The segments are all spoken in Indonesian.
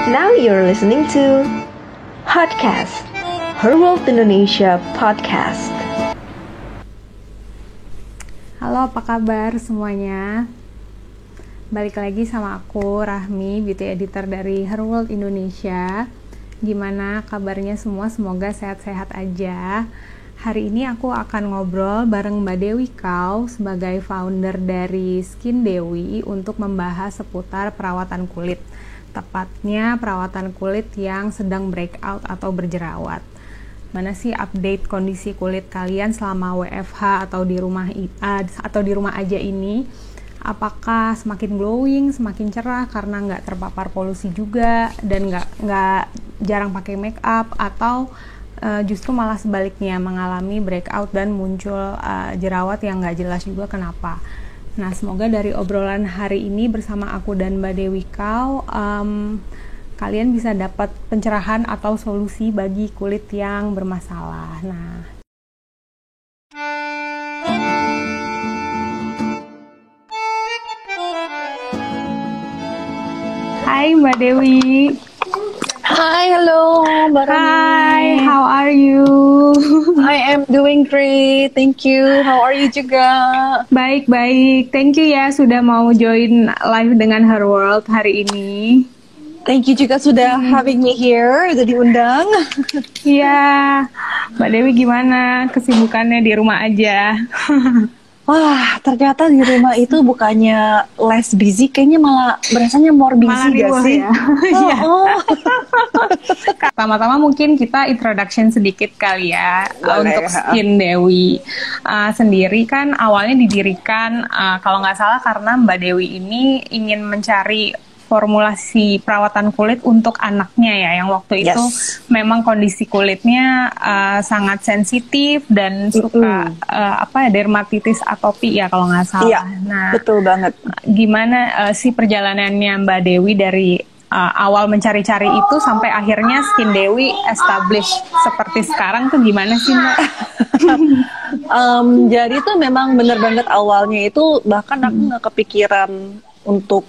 Now you're listening to Podcast, Her World Indonesia Podcast. Halo, apa kabar semuanya? Balik lagi sama aku, Rahmi, beauty editor dari Her World Indonesia. Gimana kabarnya semua? Semoga sehat-sehat aja. Hari ini aku akan ngobrol bareng Mbak Dewi Kau sebagai founder dari Skin Dewi untuk membahas seputar perawatan kulit. Tepatnya perawatan kulit yang sedang breakout atau berjerawat. Mana sih update kondisi kulit kalian selama WFH atau di rumah aja ini? Apakah semakin glowing, semakin cerah karena nggak terpapar polusi juga dan nggak jarang pakai make up, atau justru malah sebaliknya mengalami breakout dan muncul jerawat yang nggak jelas juga kenapa? Nah, semoga dari obrolan hari ini bersama aku dan Mbak Dewi Kau, kalian bisa dapat pencerahan atau solusi bagi kulit yang bermasalah. Nah, hai Mbak Dewi. Hi, hello, Mbak Rani. Hi, how are you? I am doing great, thank you. How are you juga? Baik-baik, thank you ya sudah mau join live dengan Her World hari ini. Thank you juga sudah having me here, udah diundang. Iya, Mbak Dewi gimana kesibukannya di rumah aja? Wah, ternyata di rumah itu bukannya less busy, kayaknya malah berasanya more busy gak sih? Ya? Pertama-tama mungkin kita introduction sedikit kali ya. Boleh. Untuk Skin Dewi sendiri kan awalnya didirikan kalau nggak salah karena Mbak Dewi ini ingin mencari formulasi perawatan kulit untuk anaknya ya, yang waktu itu memang kondisi kulitnya sangat sensitif dan suka dermatitis atopi ya kalau nggak salah. Iya, nah, betul banget. Gimana sih perjalanannya Mbak Dewi dari awal mencari-cari itu sampai akhirnya Skin Dewi establish seperti sekarang tuh gimana sih Mbak? Jadi tuh memang bener banget awalnya itu bahkan aku nggak kepikiran untuk,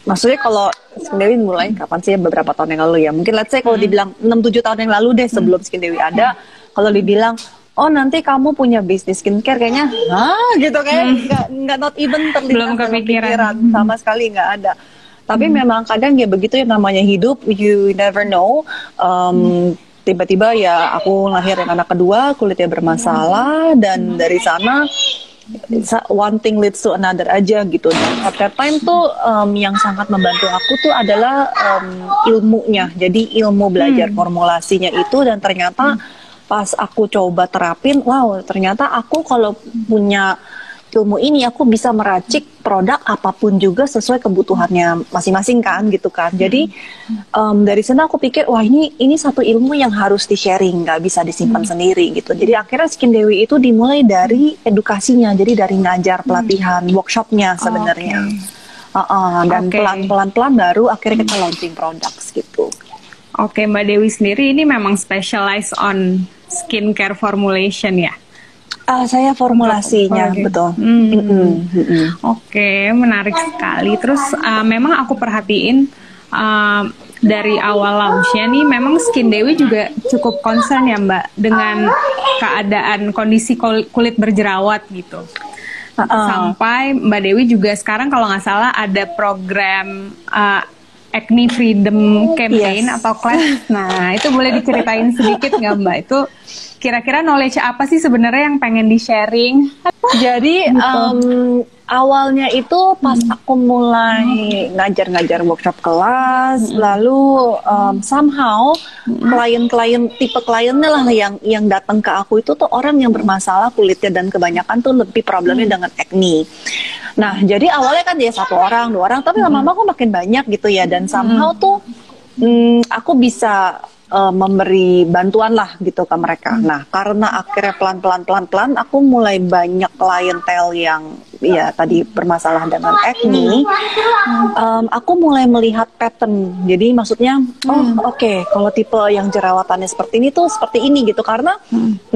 maksudnya kalau Skin Dewi mulai kapan sih, beberapa tahun yang lalu ya. Mungkin let's say kalau dibilang 6-7 tahun yang lalu deh sebelum Skin Dewi ada. Kalau dibilang, oh nanti kamu punya bisnis skincare, kayaknya, gitu kayak nggak not even terlintas. Belum kepikiran. Sama sekali nggak ada. Tapi memang kadang ya begitu ya namanya hidup, you never know. Tiba-tiba ya aku lahirin anak kedua, kulitnya bermasalah, dan dari sana one thing leads to another aja gitu. Dan at that time tuh yang sangat membantu aku tuh adalah ilmunya. Jadi ilmu belajar formulasinya itu, dan ternyata pas aku coba terapin, wow, ternyata aku kalau punya ilmu ini aku bisa meracik produk apapun juga sesuai kebutuhannya masing-masing kan gitu kan. Jadi dari sana aku pikir, wah ini satu ilmu yang harus di-sharing, nggak bisa disimpan sendiri gitu. Jadi akhirnya Skin Dewi itu dimulai dari edukasinya, jadi dari ngajar pelatihan, workshopnya sebenarnya. Dan pelan-pelan baru akhirnya kita launching products gitu. Oke, Mbak Dewi sendiri ini memang specialize on skincare formulation ya? Saya formulasinya, betul. Oke, menarik sekali. Terus memang aku perhatiin dari awal launchnya nih, memang Skin Dewi juga cukup concern ya Mbak dengan keadaan kondisi kulit berjerawat gitu. Sampai Mbak Dewi juga sekarang kalau nggak salah ada program Acne Freedom Campaign atau class. Nah, itu boleh diceritain sedikit nggak Mbak? Itu kira-kira knowledge apa sih sebenarnya yang pengen di-sharing? Jadi awalnya itu pas aku mulai ngajar-ngajar workshop kelas, lalu somehow tipe kliennya lah yang datang ke aku itu tuh orang yang bermasalah kulitnya, dan kebanyakan tuh lebih problemnya dengan acne. Nah, jadi awalnya kan dia 1 orang, 2 orang, tapi lama-lama aku makin banyak gitu ya, dan somehow tuh aku bisa memberi bantuan lah gitu ke mereka. Nah, karena akhirnya pelan-pelan aku mulai banyak klientel yang ya tadi bermasalah dengan acne, aku mulai melihat pattern. Jadi maksudnya, oke, kalau tipe yang jerawatannya seperti ini tuh seperti ini gitu, karena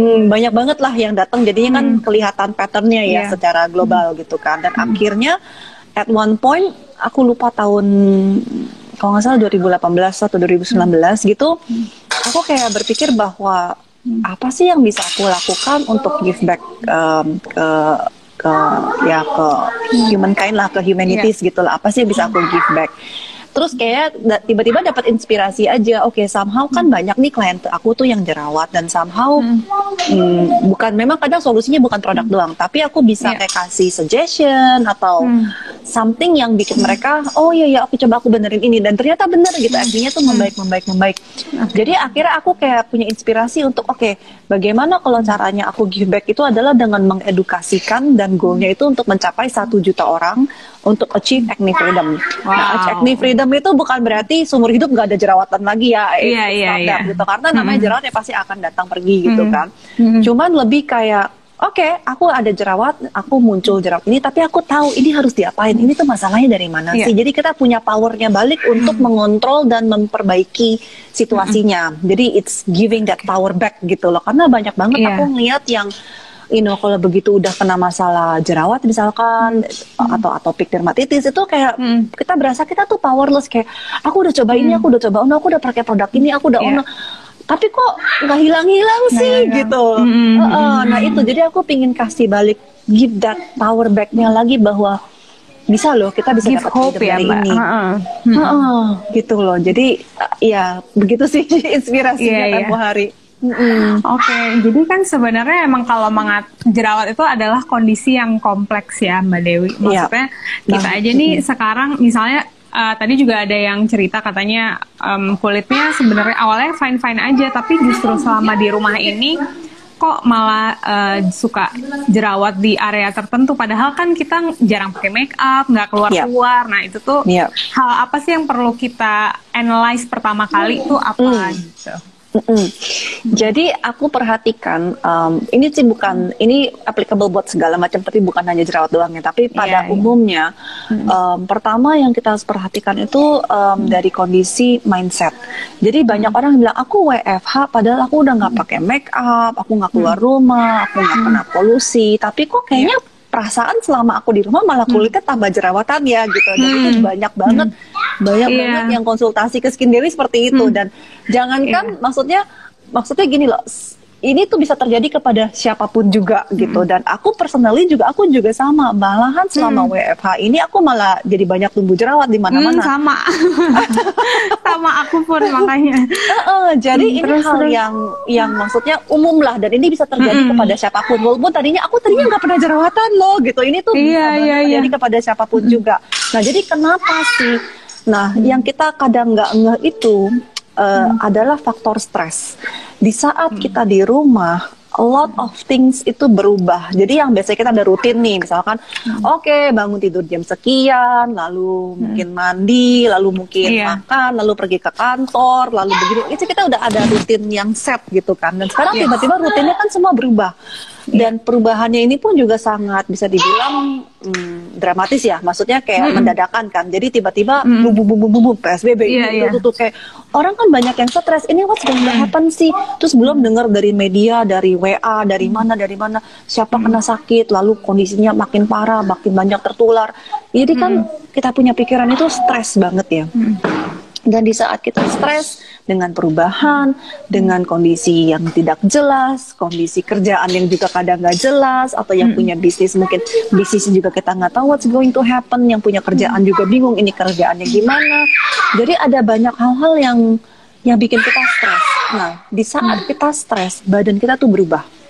banyak banget lah yang datang, jadinya kan kelihatan patternnya ya secara global gitu kan. Dan akhirnya at one point aku lupa tahun kalau nggak salah 2018 atau 2019 gitu, aku kayak berpikir bahwa apa sih yang bisa aku lakukan untuk give back ke ya ke humankind lah, ke humanities gitu lah. Apa sih yang bisa aku give back? Terus kayak tiba-tiba dapat inspirasi aja. Oke, somehow kan banyak nih klien aku tuh yang jerawat, dan somehow bukan, memang kadang solusinya bukan produk doang, tapi aku bisa kayak kasih suggestion atau something yang bikin mereka, oh iya ya, aku coba, aku benerin ini, dan ternyata bener gitu. Akhirnya tuh membaik. Jadi akhirnya aku kayak punya inspirasi untuk oke, bagaimana kalau caranya aku give back itu adalah dengan mengedukasikan, dan goalnya itu untuk mencapai 1 juta orang untuk achieve acne freedom. Nah, acne freedom itu bukan berarti seumur hidup nggak ada jerawatan lagi ya, gitu. Karena namanya jerawat ya pasti akan datang pergi gitu kan. Cuman lebih kayak, oke, aku ada jerawat, aku muncul jerawat ini, tapi aku tahu ini harus diapain, ini tuh masalahnya dari mana sih. Jadi kita punya powernya balik untuk mengontrol dan memperbaiki situasinya. Jadi it's giving that power back gitu loh. Karena banyak banget aku ngeliat yang kalau begitu udah kena masalah jerawat misalkan atau atopik dermatitis itu kayak kita berasa kita tuh powerless, kayak aku udah coba ini, aku udah coba aku udah pakai produk ini, aku udah tapi kok nggak hilang-hilang sih gitu. Nah itu, jadi aku pingin kasih balik, give that power back-nya lagi, bahwa bisa loh, kita bisa dapat hope ya, dari ini. Gitu loh. Jadi ya begitu sih inspirasinya tempo hari. Oke, jadi kan sebenarnya emang kalau jerawat itu adalah kondisi yang kompleks ya Mbak Dewi. Maksudnya kita aja nih sekarang misalnya tadi juga ada yang cerita katanya kulitnya sebenarnya awalnya fine-fine aja, tapi justru selama di rumah ini kok malah suka jerawat di area tertentu, padahal kan kita jarang pakai make up, nggak keluar-keluar. Nah itu tuh hal apa sih yang perlu kita analyze pertama kali itu apa gitu? Jadi aku perhatikan, ini sih bukan, ini applicable buat segala macam, tapi bukan hanya jerawat doang ya, tapi pada umumnya pertama yang kita harus perhatikan itu dari kondisi mindset. Jadi banyak orang yang bilang aku WFH padahal aku udah nggak pakai make up, aku nggak keluar rumah, aku nggak kena polusi, tapi kok kayaknya perasaan selama aku di rumah malah kulitnya tambah jerawatan ya gitu. Dan itu banyak banget yang konsultasi ke Skin Dewi seperti itu. Dan jangankan maksudnya gini loh, ini tuh bisa terjadi kepada siapapun juga gitu. Dan aku personally juga, aku juga sama, malahan selama WFH ini aku malah jadi banyak tumbuh jerawat di mana-mana. Sama aku pun makanya. Jadi ini hal yang maksudnya umum lah, dan ini bisa terjadi kepada siapapun. Walaupun tadinya nggak pernah jerawatan loh gitu. Ini tuh bisa terjadi kepada siapapun juga. Nah jadi kenapa sih? Nah yang kita kadang nggak ngeh itu adalah faktor stres. Di saat kita di rumah, a lot of things itu berubah. Jadi yang biasanya kita ada rutin nih, misalkan bangun tidur jam sekian, lalu mungkin mandi, lalu mungkin makan, lalu pergi ke kantor, lalu begini. Itu kita udah ada rutin yang set gitu kan. Dan sekarang tiba-tiba rutinnya kan semua berubah. Dan perubahannya ini pun juga sangat bisa dibilang dramatis ya, maksudnya kayak mendadakan kan. Jadi tiba-tiba bum PSBB itu tuh kayak orang kan banyak yang stres. Ini what's going to happen sih? Terus belum dengar dari media, dari WA, dari mana siapa kena sakit, lalu kondisinya makin parah, makin banyak tertular. Jadi kan kita punya pikiran itu stres banget ya. Dan di saat kita stres dengan perubahan, dengan kondisi yang tidak jelas, kondisi kerjaan yang juga kadang nggak jelas, atau yang punya bisnis mungkin bisnisnya juga kita nggak tahu what's going to happen, yang punya kerjaan juga bingung ini kerjaannya gimana. Jadi ada banyak hal-hal yang bikin kita stres. Nah, di saat kita stres, badan kita tuh berubah.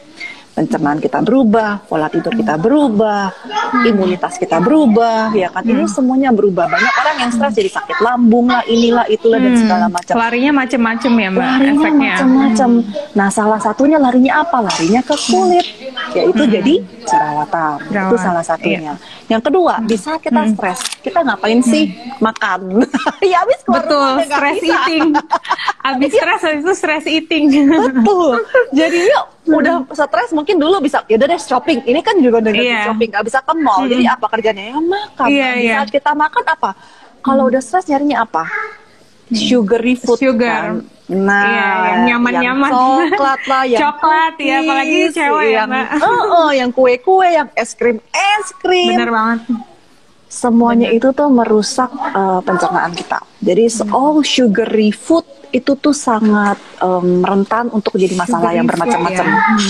Pencernaan kita berubah, pola tidur kita berubah, imunitas kita berubah, ya kan? Ini semuanya berubah. Banyak orang yang stres jadi sakit lambung lah, inilah, itulah, dan segala macam. Larinya macam-macam ya Mbak, larinya efeknya. Macam-macam. Nah, salah satunya larinya apa? Larinya ke kulit, yaitu jadi jerawatan. Itu salah satunya. Yang kedua, di saat kita stres, kita ngapain sih? Makan. Ya habis keluar rumah udah stress eating. Habis stres itu stress eating. Betul. Jadi yuk udah stres mungkin dulu bisa ya udah deh shopping. Ini kan juga udah shopping, nggak bisa ke mall. Jadi apa kerjanya? Ya makan. Di saat kita makan apa? Kalau udah stres nyarinya apa? Sugary food. Kan? Nah, yang nyaman-nyaman. Yang coklat lah, yang coklat ya, apalagi cewek yang, ya, Mbak. yang kue-kue, yang es krim. Bener banget. semuanya Benar. itu tuh merusak pencernaan kita. Jadi all sugary food itu tuh sangat rentan untuk jadi masalah Sugary yang food, bermacam-macam.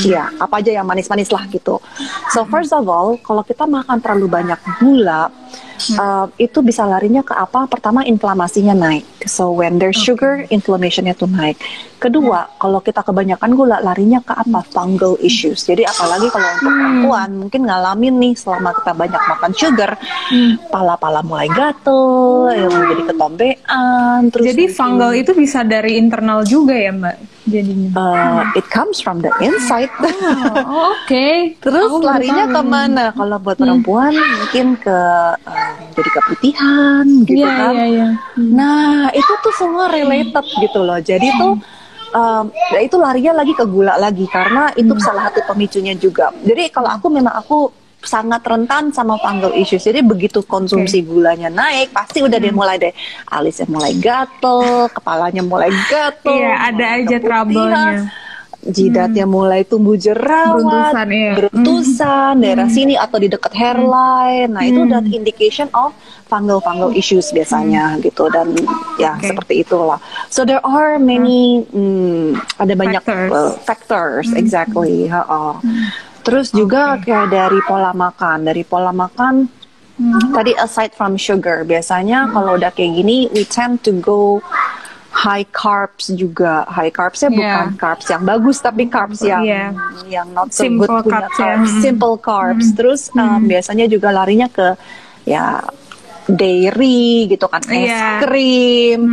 Ya, apa aja yang manis-manis lah gitu. So first of all, kalau kita makan terlalu banyak gula, itu bisa larinya ke apa? Pertama, inflamasinya naik. So when there's sugar, inflammationnya tuh naik. Kedua, kalau kita kebanyakan gula, larinya ke apa? Fungal issues. Jadi apalagi kalau untuk perempuan, mungkin ngalamin nih selama kita banyak makan sugar, pala-pala mulai gatel, yang jadi ketombean. Terus Jadi mungkin, fungal itu bisa dari internal juga ya Mbak jadinya. it comes from the inside. Oke. Terus Aku baru larinya tahu. kemana? Kalau buat perempuan mungkin ke jadi keputihan gitu Iya, kan. iya, iya. Nah itu tuh semua related gitu loh. Jadi tuh ya itu larinya lagi ke gula lagi karena itu salah satu pemicunya juga. Jadi kalau aku sangat rentan sama fungal issues. Jadi begitu konsumsi gulanya naik, pasti udah deh mulai deh alisnya mulai gatel, kepalanya mulai gatel, Iya, ada mulai aja keputihan, trouble-nya. jidatnya mulai tumbuh jerawat, Beruntusan, iya. beruntusan, daerah sini atau di dekat hairline. Nah itu udah indication of fungal issues biasanya gitu dan ya seperti itulah. So there are many ada banyak factors exactly. Terus juga kayak dari pola makan. Tadi aside from sugar, biasanya kalau udah kayak gini, we tend to go high carbs juga. High carbsnya bukan carbs yang bagus, tapi carbs yang not so Simple good punya carbs, carbs. Simple carbs. Terus biasanya juga larinya ke ya dairy gitu kan, es krim,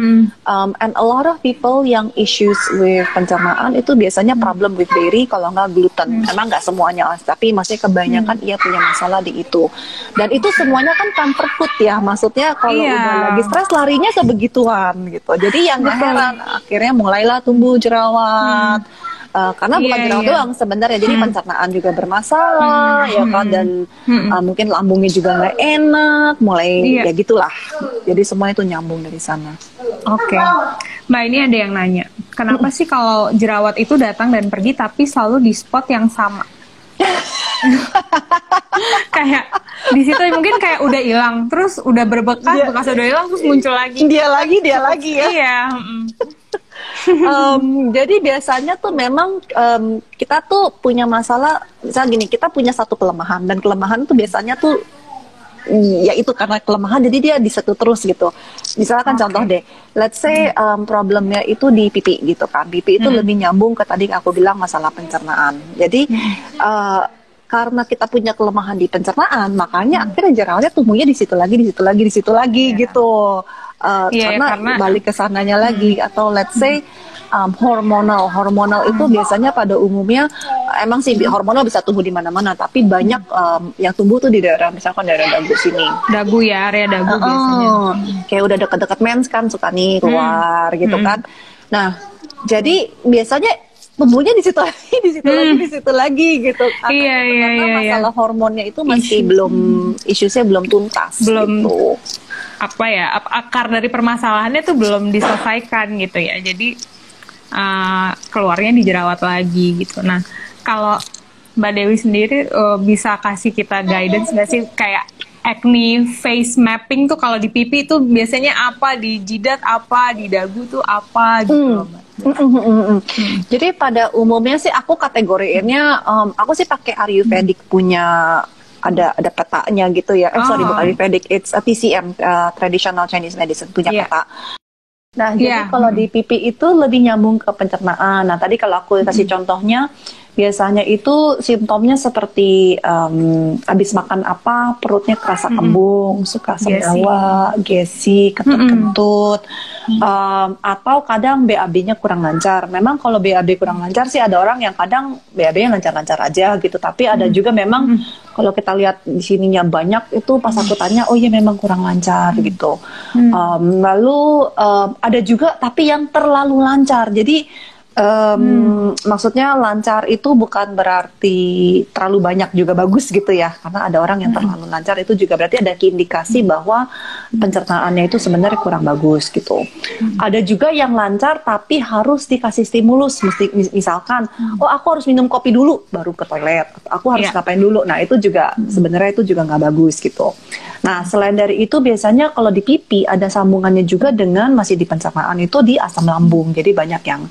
and a lot of people yang issues with pencernaan itu biasanya problem with dairy kalau nggak gluten. Emang nggak semuanya, tapi maksudnya kebanyakan ia punya masalah di itu. Dan itu semuanya kan comfort food ya, maksudnya kalau udah lagi stres larinya ke begituan gitu. Jadi yang nggak heran akhirnya mulailah tumbuh jerawat. Karena bukan jerawat doang sebenarnya, jadi pencernaan juga bermasalah ya kan, dan mungkin lambungnya juga nggak enak, mulai ya gitulah. Jadi semua itu nyambung dari sana. Oke. Mbak, ini ada yang nanya, kenapa sih kalau jerawat itu datang dan pergi tapi selalu di spot yang sama? Kayak di situ mungkin kayak udah hilang, terus udah berbekas, bekasnya udah hilang, terus muncul lagi. Dia lagi ya. Iya. Jadi biasanya tuh memang kita tuh punya masalah, misalnya gini, kita punya satu kelemahan, dan kelemahan tuh biasanya tuh ya itu karena kelemahan jadi dia di situ terus gitu. Misalkan contoh deh, let's say problemnya itu di pipi gitu kan. Pipi itu lebih nyambung ke tadi aku bilang masalah pencernaan. Jadi karena kita punya kelemahan di pencernaan, makanya akhirnya jerawatnya tumbuhnya di situ lagi gitu. Karena balik ke sananya lagi, atau let's say hormonal itu biasanya pada umumnya emang sih hormonal bisa tumbuh di mana-mana, tapi banyak yang tumbuh tuh di daerah, misalkan daerah dagu sini. Dagu ya, area dagu biasanya. Kayak udah deket-deket mens kan suka nih keluar gitu kan. Nah, jadi biasanya tumbuhnya di situ lagi gitu. Karena masalah hormonnya itu masih issuesnya belum tuntas gitu. Apa ya, akar dari permasalahannya tuh belum diselesaikan gitu ya, jadi keluarnya di jerawat lagi gitu. Nah, kalau Mbak Dewi sendiri bisa kasih kita guidance nggak sih, kayak acne face mapping tuh kalau di pipi tuh biasanya apa, di jidat apa, di dagu tuh apa gitu loh, Mbak. Jadi pada umumnya sih aku kategoriinnya, aku sih pakai Ayurvedic punya ada petanya gitu ya. Sorry, bukan Ayurvedic, it's a TCM, traditional Chinese medicine punya peta. Nah, jadi kalau di pipi itu lebih nyambung ke pencernaan. Nah, tadi kalau aku kasih contohnya, biasanya itu simptomnya seperti habis makan apa, perutnya kerasa kembung, suka sendawa, gesi, kentut-kentut, atau kadang BAB-nya kurang lancar. Memang kalau BAB kurang lancar sih ada orang yang kadang BAB-nya lancar-lancar aja gitu, tapi ada juga memang kalau kita lihat di sininya banyak itu pas aku tanya, oh iya memang kurang lancar gitu. Lalu ada juga tapi yang terlalu lancar. Jadi maksudnya lancar itu bukan berarti terlalu banyak juga bagus gitu ya, karena ada orang yang terlalu lancar itu juga berarti ada indikasi bahwa pencernaannya itu sebenarnya kurang bagus gitu. Ada juga yang lancar tapi harus dikasih stimulus, misalkan oh aku harus minum kopi dulu baru ke toilet, aku harus ngapain dulu. Nah itu juga sebenarnya itu juga nggak bagus gitu. Nah, selain dari itu biasanya kalau di pipi ada sambungannya juga dengan masih di pencernaan itu di asam lambung. Jadi banyak yang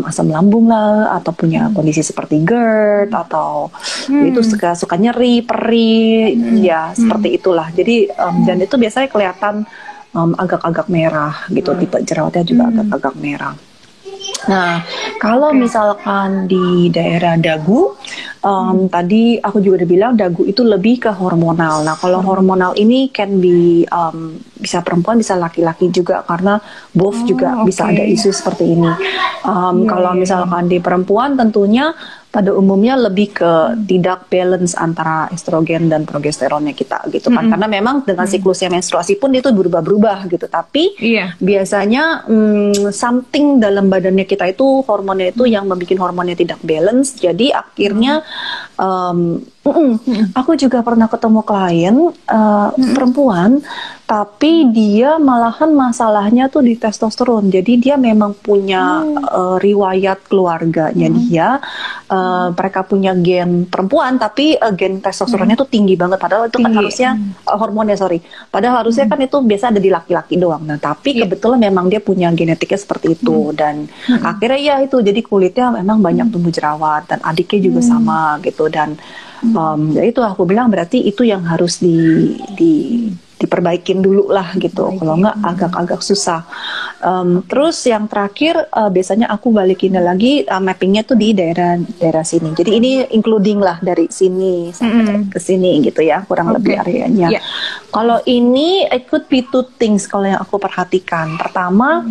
asam lambung lah atau punya kondisi seperti GERD atau itu suka nyeri, perih, ya seperti itulah. Jadi dan itu biasanya kelihatan agak-agak merah gitu, tipe jerawatnya juga agak-agak merah. Nah, kalau misalkan di daerah dagu, tadi aku juga udah bilang dagu itu lebih ke hormonal. Nah, kalau hormonal ini can be bisa perempuan, bisa laki-laki juga karena both juga bisa ada isu seperti ini. Kalau misalkan di perempuan tentunya pada umumnya lebih ke tidak balance antara estrogen dan progesteronnya kita gitu kan, karena memang dengan siklusnya menstruasi pun itu berubah-berubah gitu, tapi biasanya something dalam badannya kita itu hormonnya itu yang membuat hormonnya tidak balance, jadi akhirnya aku juga pernah ketemu klien perempuan, tapi dia malahan masalahnya tuh di testosteron. Jadi dia memang punya riwayat keluarganya dia, mereka punya gen perempuan, tapi gen testosteronnya tuh tinggi banget. Padahal itu kan harusnya hormonnya padahal harusnya kan itu biasa ada di laki-laki doang. Nah, tapi kebetulan memang dia punya genetiknya seperti itu, dan akhirnya ya itu jadi kulitnya memang banyak tumbuh jerawat, dan adiknya juga sama gitu, dan ya itu aku bilang berarti itu yang harus diperbaikin dulu lah gitu, kalau nggak agak-agak susah. Terus yang terakhir biasanya aku balikin lagi mappingnya tuh di daerah sini. Jadi ini including lah dari sini sampai ke sini gitu ya, kurang lebih areanya. Kalau ini it could be two things kalau yang aku perhatikan. Pertama,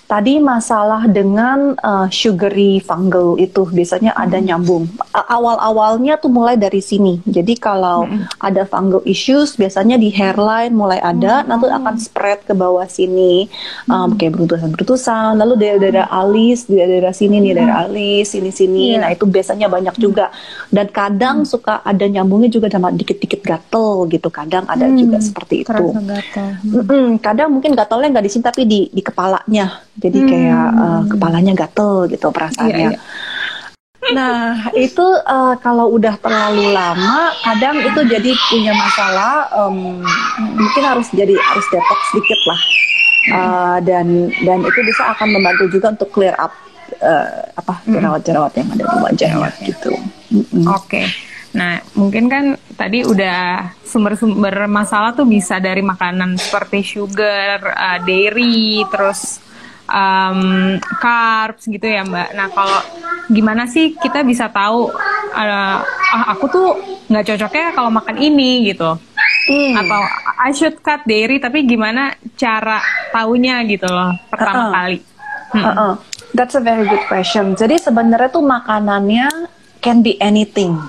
tadi masalah dengan sugary fungal itu biasanya ada nyambung. Awal-awalnya tuh mulai dari sini. Jadi kalau ada fungal issues biasanya di hairline mulai ada, nanti akan spread ke bawah sini, kayak beruntusan-beruntusan. Lalu daerah alis, daerah sini nih, daerah alis, sini-sini. Nah itu biasanya banyak juga. Dan kadang suka ada nyambungnya juga sama dikit-dikit gatel gitu. Kadang ada juga seperti itu. Kadang mungkin gatelnya nggak di sini tapi di kepalanya. Jadi kayak kepalanya gatel gitu perasaannya. Nah itu kalau udah terlalu lama, kadang itu jadi punya masalah. Mungkin harus detox sedikit lah. Dan itu bisa akan membantu juga untuk clear up jerawat-jerawat yang ada di wajah gitu. Oke. Nah, mungkin kan tadi udah sumber-sumber masalah tuh bisa dari makanan seperti sugar, dairy, terus carbs gitu ya Mbak. Nah kalau gimana sih kita bisa tahu aku tuh nggak cocoknya kalau makan ini gitu, atau I should cut dairy, tapi gimana cara taunya gitu loh pertama kali? That's a very good question. Jadi sebenarnya tuh makanannya can be anything.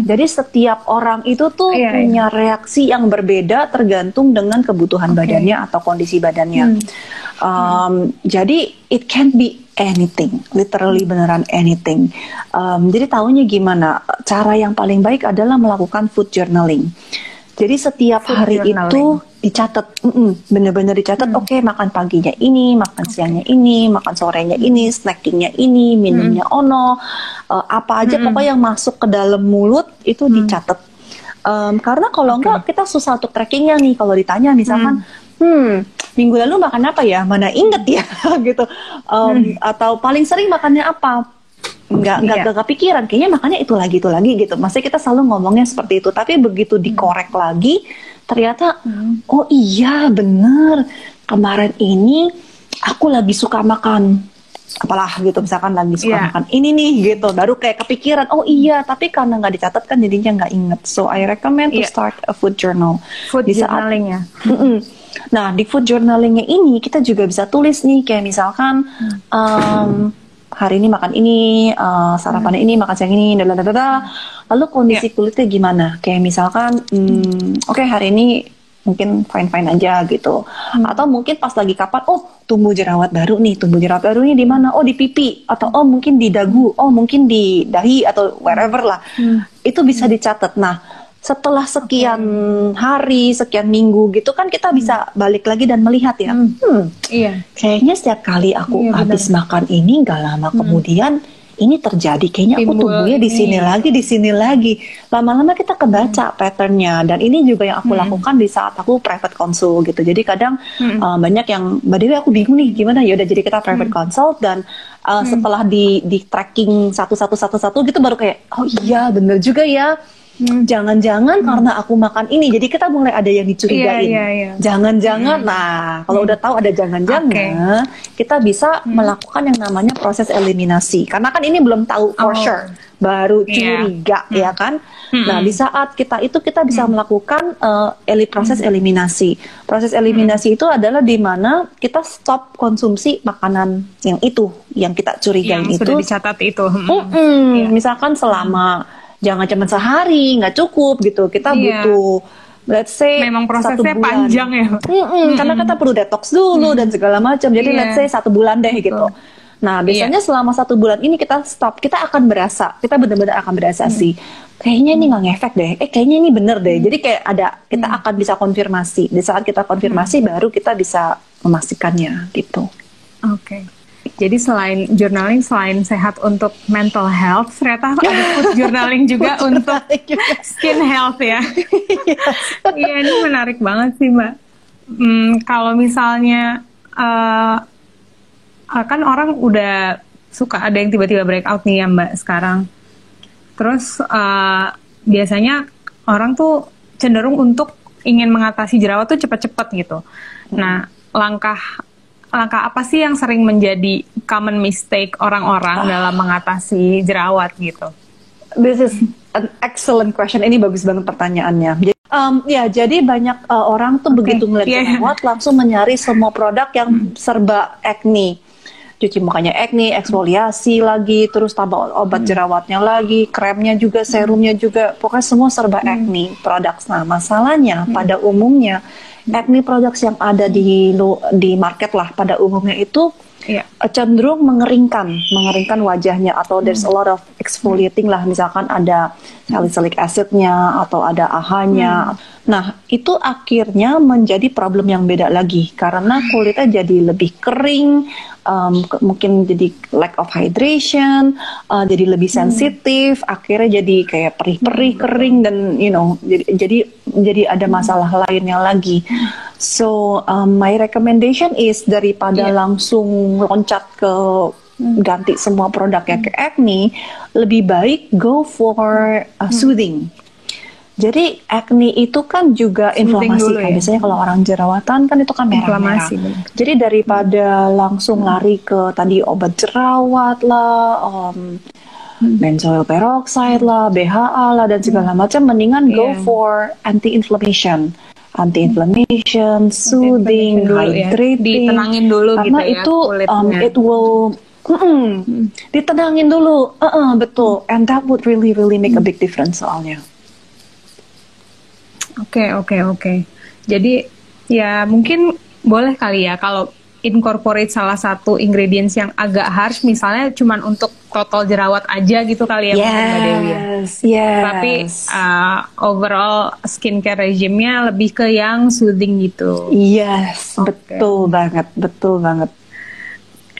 Jadi setiap orang itu tuh punya reaksi yang berbeda tergantung dengan kebutuhan badannya atau kondisi badannya. Jadi it can be anything, literally beneran anything. Jadi tahunya gimana? Cara yang paling baik adalah melakukan food journaling. Jadi setiap hari itu dicatat, bener-bener dicatat. Oke, makan paginya ini, makan siangnya ini, makan sorenya ini, snackingnya ini, minumnya apa aja pokoknya yang masuk ke dalam mulut itu dicatat. Karena kalau enggak kita susah untuk trackingnya nih. Kalau ditanya misalkan, minggu lalu makan apa ya? Mana inget ya gitu. Atau paling sering makannya apa? Nggak kepikiran, kayaknya makannya itu lagi gitu. Maksudnya kita selalu ngomongnya seperti itu, tapi begitu dikorek lagi ternyata oh iya bener, kemarin ini aku lagi suka makan apalah gitu, misalkan lagi suka makan ini nih gitu, baru kayak kepikiran oh iya, tapi karena nggak dicatat kan jadinya nggak inget. So I recommend to start a food journal. Food journaling ya. Nah di food journalingnya ini kita juga bisa tulis nih kayak misalkan hari ini makan ini, sarapannya ini, makan siang ini, lalu kondisi kulitnya gimana? Kayak misalkan, oke, hari ini mungkin fine-fine aja gitu. Atau mungkin pas lagi kapan, tumbuh jerawat baru nih di mana? Oh di pipi, atau mungkin di dagu, mungkin di dahi atau wherever lah. Itu bisa dicatat. Nah, setelah sekian hari, sekian minggu gitu kan kita bisa balik lagi dan melihat ya. Kayaknya setiap kali aku habis makan ini gak lama kemudian ini terjadi, kayaknya aku Timbul tumbuhnya di sini lagi, di sini lagi. Lama-lama kita kebaca patternnya, dan ini juga yang aku lakukan di saat aku private consult gitu. Jadi kadang banyak yang, Mbak Dewi aku bingung nih gimana, ya udah jadi kita private consult, dan setelah di tracking satu gitu baru kayak, oh iya bener juga ya. Jangan-jangan karena aku makan ini, jadi kita mulai ada yang dicurigain. Jangan-jangan, nah kalau udah tahu ada jangan-jangan, kita bisa melakukan yang namanya proses eliminasi. Karena kan ini belum tahu for sure, baru curiga, ya kan? Nah di saat kita bisa melakukan proses eliminasi. Proses eliminasi itu adalah di mana kita stop konsumsi makanan yang itu, yang kita curigain yang itu. Sudah dicatat itu. Misalkan selama jangan cuma sehari, nggak cukup gitu. Kita butuh, let's say, memang 1 prosesnya bulan. panjang ya. Karena kita perlu detox dulu dan segala macam. Jadi let's say 1 bulan deh gitu. Nah biasanya selama 1 bulan ini kita stop, kita akan berasa, kita benar-benar akan berasa sih, kayaknya ini nggak ngefek deh, kayaknya ini bener deh. Jadi kayak ada, kita akan bisa konfirmasi. Di saat kita konfirmasi, baru kita bisa memastikannya gitu. Oke. Jadi selain journaling, selain sehat untuk mental health, ternyata ada food journaling juga untuk skin health ya. Iya, ini menarik banget sih, Mbak. Kalau misalnya kan orang udah suka ada yang tiba-tiba breakout nih ya Mbak sekarang. Terus biasanya orang tuh cenderung untuk ingin mengatasi jerawat tuh cepat-cepat gitu. Nah, langkah apa sih yang sering menjadi common mistake orang-orang dalam mengatasi jerawat gitu? This is an excellent question. Ini bagus banget pertanyaannya. Jadi banyak orang tuh begitu melihat jerawat langsung mencari semua produk yang serba acne. Cuci mukanya acne, eksfoliasi lagi, terus tambah obat jerawatnya lagi, kremnya juga, serumnya juga, pokoknya semua serba acne produk. Nah, masalahnya pada umumnya acne products yang ada di market lah pada umumnya itu cenderung mengeringkan wajahnya, atau there's a lot of exfoliating lah, misalkan ada salicylic acidnya atau ada AHA-nya. Nah, itu akhirnya menjadi problem yang beda lagi karena kulitnya jadi lebih kering, mungkin jadi lack of hydration, jadi lebih sensitif, akhirnya jadi kayak perih-perih, kering, dan jadi ada masalah lainnya lagi. So my recommendation is daripada langsung loncat ke ganti semua produknya ke acne, lebih baik go for soothing. Jadi acne itu kan juga inflamasi kan. Biasanya kalau orang jerawatan kan itu kan merah-merah. Jadi daripada langsung lari ke tadi obat jerawat lah, benzoyl peroxide lah, BHA lah, dan segala macam, mendingan go for anti-inflammation, soothing, hydrating, ditenangin dulu karena gitu ya, itu kulitnya. it will ditenangin dulu, betul, and that would really make a big difference soalnya. Oke. Jadi ya mungkin boleh kali ya kalau incorporate salah satu ingredients yang agak harsh, misalnya cuman untuk total jerawat aja gitu kali ya, Mbak Dewi ya. Tapi overall skincare regime-nya lebih ke yang soothing gitu. Yes, betul banget.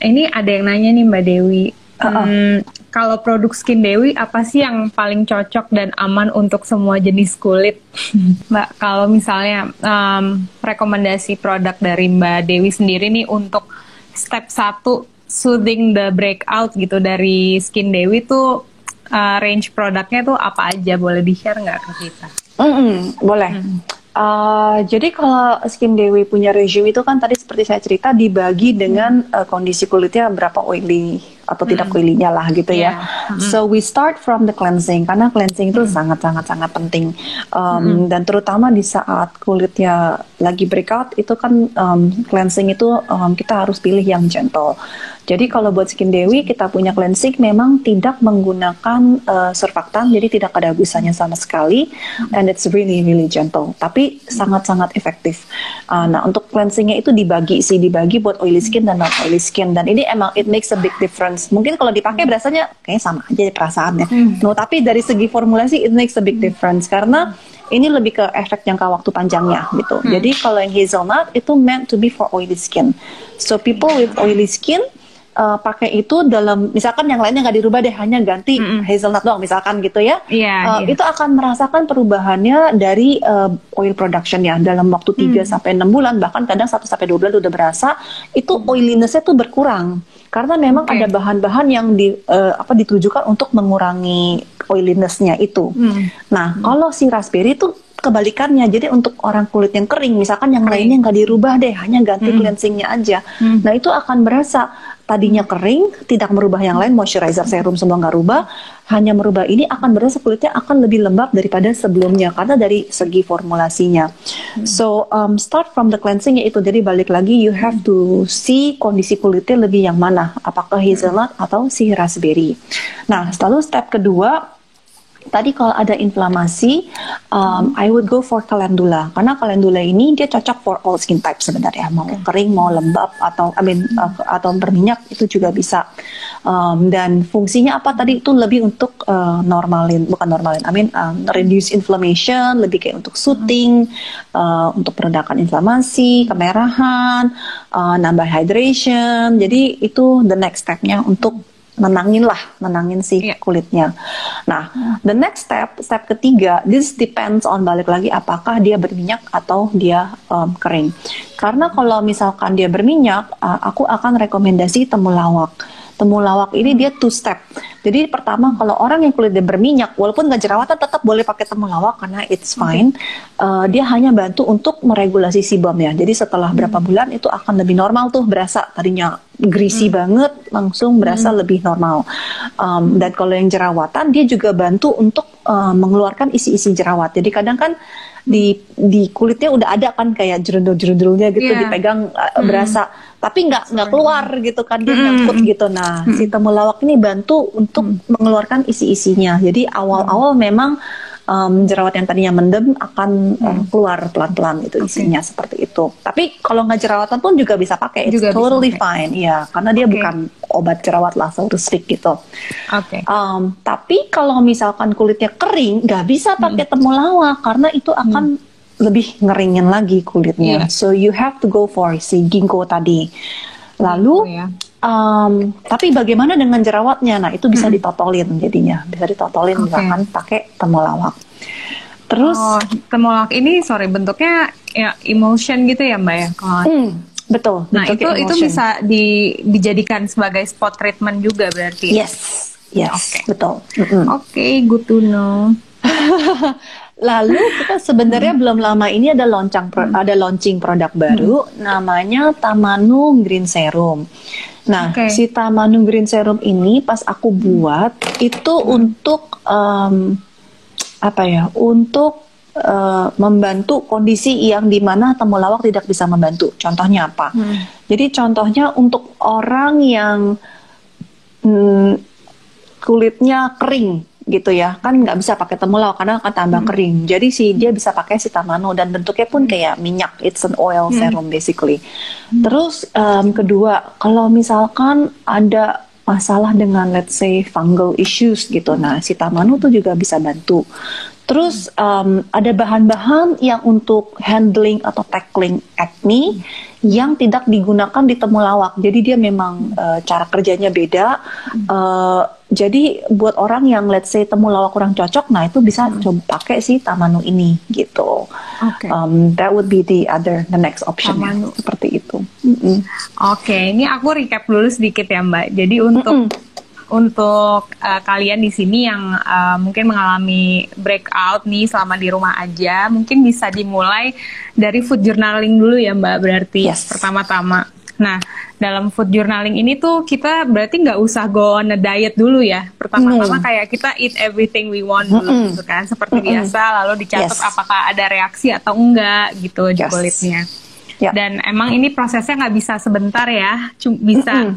Ini ada yang nanya nih Mbak Dewi. Kalau produk Skin Dewi apa sih yang paling cocok dan aman untuk semua jenis kulit? Mbak, kalau misalnya rekomendasi produk dari Mbak Dewi sendiri nih untuk step 1 soothing the breakout gitu dari Skin Dewi tuh range produknya tuh apa aja, boleh di-share nggak ke kita? Boleh. Jadi kalau Skin Dewi punya regime itu kan tadi seperti saya cerita dibagi dengan kondisi kulitnya berapa oily atau tidak oily-nya lah gitu ya. So we start from the cleansing, karena cleansing itu sangat penting. Dan terutama di saat kulitnya lagi breakout itu kan cleansing itu kita harus pilih yang gentle. Jadi kalau buat Skin Dewi kita punya cleansing memang tidak menggunakan surfaktan, jadi tidak ada busanya sama sekali, and it's really gentle, tapi sangat efektif. Nah untuk cleansingnya itu dibagi buat oily skin dan non oily skin, dan ini emang it makes a big difference. Mungkin kalau dipakai berasanya kayaknya sama aja perasaannya, tapi dari segi formulasi it makes a big difference karena ini lebih ke efek jangka waktu panjangnya gitu. Jadi kalau yang hazelnut itu meant to be for oily skin, so people with oily skin pakai itu dalam, misalkan yang lainnya nggak dirubah deh, hanya ganti hazelnut doang misalkan gitu ya, itu akan merasakan perubahannya dari oil production ya dalam waktu 3-6 bulan, bahkan kadang 1-2 bulan udah berasa itu oiliness-nya tuh berkurang karena memang ada bahan-bahan yang ditujukan untuk mengurangi oiliness-nya itu. Nah, kalau si raspberry itu kebalikannya, jadi untuk orang kulit yang kering, misalkan yang lainnya nggak dirubah deh, hanya ganti cleansingnya aja. Nah, itu akan berasa tadinya kering, tidak merubah yang lain, moisturizer, serum semua nggak rubah, hanya merubah ini, akan berasa kulitnya akan lebih lembab daripada sebelumnya karena dari segi formulasinya. So start from the cleansing itu, jadi balik lagi you have to see kondisi kulitnya lebih yang mana, apakah hazelnut atau si raspberry. Nah, lalu step kedua, tadi kalau ada inflamasi, I would go for calendula karena calendula ini dia cocok for all skin type sebenarnya, mau kering, mau lembab atau atau berminyak itu juga bisa. Dan fungsinya apa tadi itu lebih untuk reduce inflammation, lebih kayak untuk soothing, untuk meredakan inflamasi, kemerahan, nambah hydration. Jadi itu the next stepnya untuk menangin si kulitnya. Nah, the next step ketiga, this depends on, balik lagi, apakah dia berminyak atau dia kering. Karena kalau misalkan dia berminyak, aku akan rekomendasi temulawak. Temulawak ini dia 2 step. Jadi pertama, kalau orang yang kulitnya berminyak, walaupun nggak jerawatan tetap boleh pakai temulawak karena it's fine. Dia hanya bantu untuk meregulasi sebum ya. Jadi setelah berapa bulan itu akan lebih normal tuh, berasa tadinya greasy banget langsung berasa lebih normal. Dan kalau yang jerawatan dia juga bantu untuk mengeluarkan isi-isi jerawat. Jadi kadang kan di kulitnya udah ada kan kayak jerundul-jerundulnya gitu, dipegang berasa, tapi nggak keluar gitu kan, dia nyangkut gitu. Nah, si temulawak ini bantu untuk mengeluarkan isi-isinya. Jadi awal-awal memang jerawat yang tadinya mendem akan keluar pelan-pelan itu isinya, seperti itu. Tapi kalau nggak jerawatan pun juga bisa pakai, it's totally fine, ya, karena dia bukan obat jerawat lah, so to speak gitu. Tapi kalau misalkan kulitnya kering, nggak bisa pakai temulawak karena itu akan lebih ngeringin lagi kulitnya. So you have to go for si ginkgo tadi. Lalu tapi bagaimana dengan jerawatnya? Nah, itu bisa ditotolin jadinya. Bisa ditotolin misalkan pakai temulawak. Terus temulawak ini bentuknya ya emulsion gitu ya, Mbak ya? Betul. Nah, itu bisa dijadikan sebagai spot treatment juga berarti. Yes, betul. Oke, good to know. Lalu kita sebenarnya belum lama ini ada launching produk baru namanya Tamanu Green Serum. Nah, si Tamanu Green Serum ini pas aku buat itu untuk untuk membantu kondisi yang dimana temulawak tidak bisa membantu. Contohnya apa? Jadi contohnya untuk orang yang kulitnya kering gitu ya, kan nggak bisa pakai temulawak karena akan tambah kering. Jadi dia bisa pakai si Tamanu dan bentuknya pun kayak minyak, it's an oil serum basically. Terus kedua, kalau misalkan ada masalah dengan let's say fungal issues gitu, nah si Tamanu tuh juga bisa bantu. Terus ada bahan-bahan yang untuk handling atau tackling acne yang tidak digunakan di temulawak. Jadi dia memang cara kerjanya beda. Jadi buat orang yang let's say temulawak kurang cocok, nah itu bisa coba pakai si Tamanu ini gitu. That would be the next option ya, seperti itu. Ini aku recap dulu sedikit ya, Mbak. Jadi untuk kalian di sini yang mungkin mengalami breakout nih selama di rumah aja, mungkin bisa dimulai dari food journaling dulu ya, Mbak, berarti pertama-tama. Nah, dalam food journaling ini tuh kita berarti nggak usah go on a diet dulu ya. Pertama-tama kayak kita eat everything we want dulu gitu kan, seperti biasa, lalu dicatat apakah ada reaksi atau enggak gitu di kulitnya. Dan emang ini prosesnya nggak bisa sebentar ya, bisa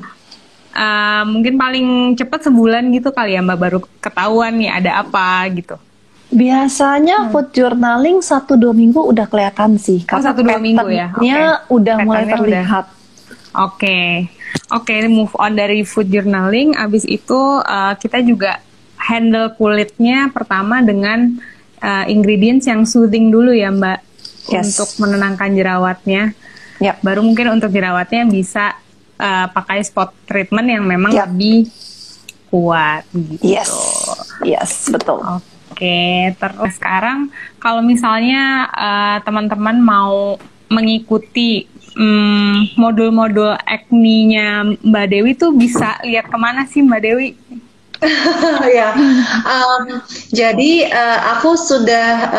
mungkin paling cepat sebulan gitu kali ya, Mbak, baru ketahuan nih ada apa gitu. Biasanya food journaling 1-2 minggu udah kelihatan sih. Karena 1-2 minggu ya? Udah mulai terlihat. Oke, move on dari food journaling. Abis itu kita juga handle kulitnya pertama dengan ingredients yang soothing dulu ya, Mbak, untuk menenangkan jerawatnya. Baru mungkin untuk jerawatnya bisa pakai spot treatment yang memang Yap. lebih kuat gitu. Yes, betul. Oke, terus sekarang kalau misalnya teman-teman mau mengikuti modul-modul acne-nya Mbak Dewi tuh bisa lihat kemana sih Mbak Dewi? Ya, jadi aku sudah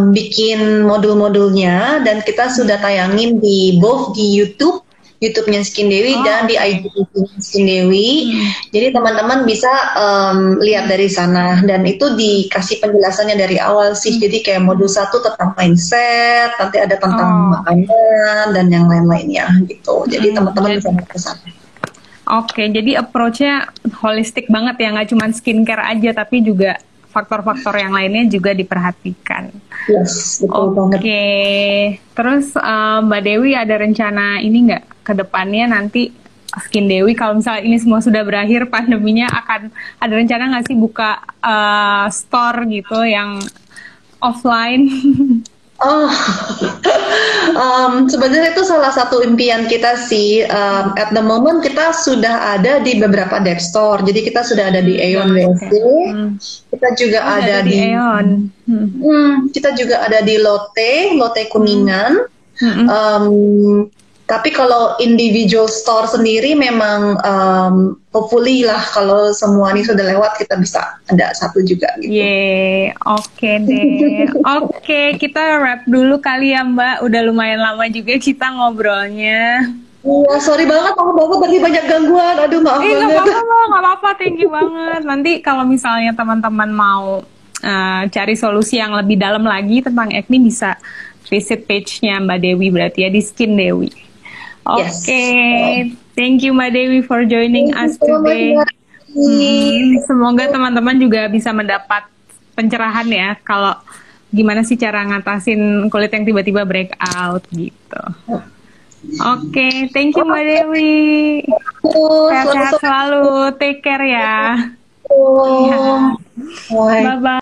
bikin modul-modulnya dan kita sudah tayangin di both di YouTube-nya Skin Dewi dan di IGTV Skin Dewi. Jadi teman-teman bisa lihat dari sana dan itu dikasih penjelasannya dari awal sih. Jadi kayak modul 1 tentang mindset, nanti ada tentang makanan dan yang lain-lainnya gitu. Jadi teman-teman bisa lihat ke sana. Oke, jadi approach-nya holistik banget ya, nggak cuma skincare aja, tapi juga faktor-faktor yang lainnya juga diperhatikan. Yes, betul banget. Oke, terus Mbak Dewi ada rencana ini nggak ke depannya nanti Skin Dewi kalau misalnya ini semua sudah berakhir pandeminya akan ada rencana nggak sih buka store gitu yang offline? Sebenarnya itu salah satu impian kita sih. At the moment kita sudah ada di beberapa Dep Store. Jadi kita sudah ada di Aeon WSC. Kita juga ada di Aeon. Kita juga ada di Lotte Kuningan. Tapi kalau individual store sendiri memang hopefully lah kalau semua ini sudah lewat kita bisa ada satu juga gitu. Oke deh. Oke, kita wrap dulu kali ya Mbak. Udah lumayan lama juga kita ngobrolnya. Sorry banget, berarti banyak gangguan. Aduh maaf banget. Nggak apa-apa, thank you banget. Nanti kalau misalnya teman-teman mau cari solusi yang lebih dalam lagi tentang acne bisa visit page-nya Mbak Dewi berarti ya di Skin Dewi. Oke, thank you Mbak Dewi for joining us today. Semoga teman-teman juga bisa mendapat pencerahan ya kalau gimana sih cara ngatasin kulit yang tiba-tiba breakout gitu. Oke, thank you Mbak Dewi. Sehat-sehat selalu, take care ya. Bye-bye.